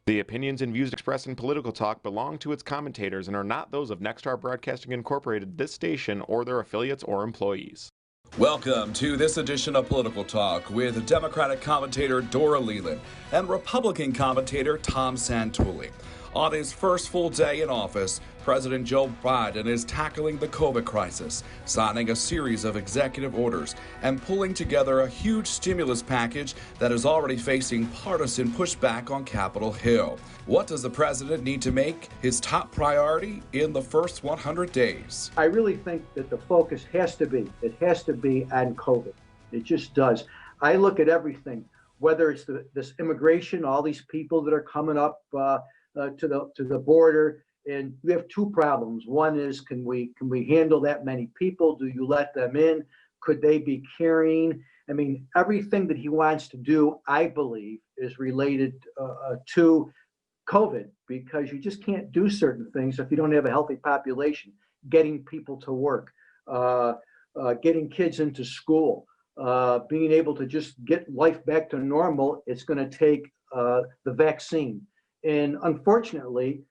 The opinions and views expressed in Political Talk belong to its commentators and are not those of Nexstar Broadcasting Incorporated, this station, or their affiliates or employees. Welcome to this edition of Political Talk with Democratic commentator Dora Leland and Republican commentator Tom Santulli. On his first full day in office, President Joe Biden is tackling the COVID crisis, signing a series of executive orders and pulling together a huge stimulus package that is already facing partisan pushback on Capitol Hill. What does the president need to make his top priority in the first 100 days? I really think that the focus has to be on COVID. It just does. I look at everything, whether it's this immigration, all these people that are coming up to the border, and we have two problems. One is, can we handle that many people? Do you let them in? Could they be carrying? I mean, everything that he wants to do, I believe, is related to COVID, because you just can't do certain things if you don't have a healthy population. Getting people to work, getting kids into school, being able to just get life back to normal. It's going to take the vaccine. And unfortunately,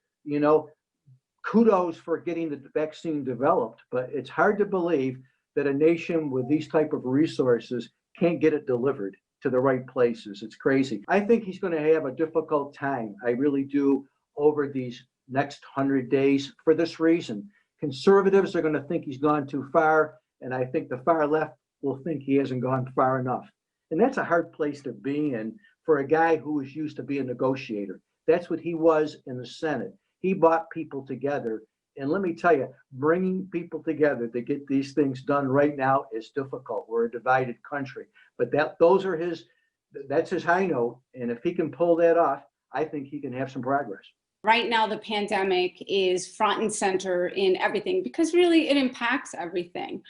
kudos for getting the vaccine developed, but it's hard to believe that a nation with these type of resources can't get it delivered to the right places. It's crazy. I think he's going to have a difficult time. I really do, over these next 100 days, for this reason. Conservatives are going to think he's gone too far, and I think the far left will think he hasn't gone far enough. And that's a hard place to be in for a guy who was used to be a negotiator. That's what he was in the Senate. He brought people together. And let me tell you, bringing people together to get these things done right now is difficult. We're a divided country. But that's his high note. And if he can pull that off, I think he can have some progress. Right now, the pandemic is front and center in everything because really it impacts everything.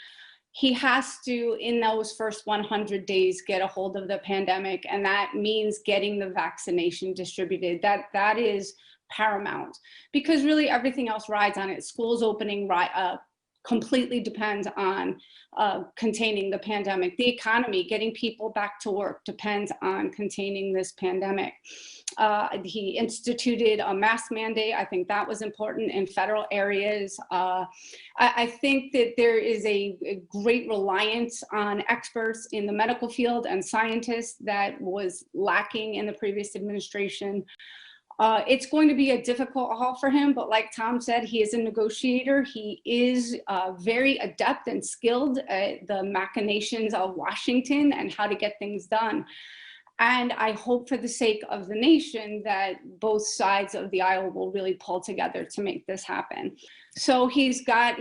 He has to, in those first 100 days, get a hold of the pandemic, and that means getting the vaccination distributed. That is paramount, because really everything else rides on it. Schools opening completely depends on containing the pandemic. The economy, getting people back to work, depends on containing this pandemic. He instituted a mask mandate. I think that was important in federal areas. I think that there is a great reliance on experts in the medical field and scientists that was lacking in the previous administration. It's going to be a difficult haul for him, but like Tom said, he is a negotiator. He is very adept and skilled at the machinations of Washington and how to get things done. And I hope, for the sake of the nation, that both sides of the aisle will really pull together to make this happen. So he's got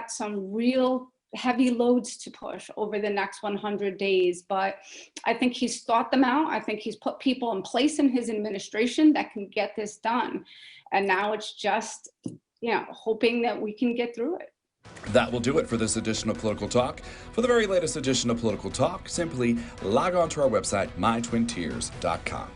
some real heavy loads to push over the next 100 days, but I think he's thought them out. I think he's put people in place in his administration that can get this done. And now it's just, hoping that we can get through it. That will do it for this edition of Political Talk. For the very latest edition of Political Talk, simply log on to our website, mytwintiers.com.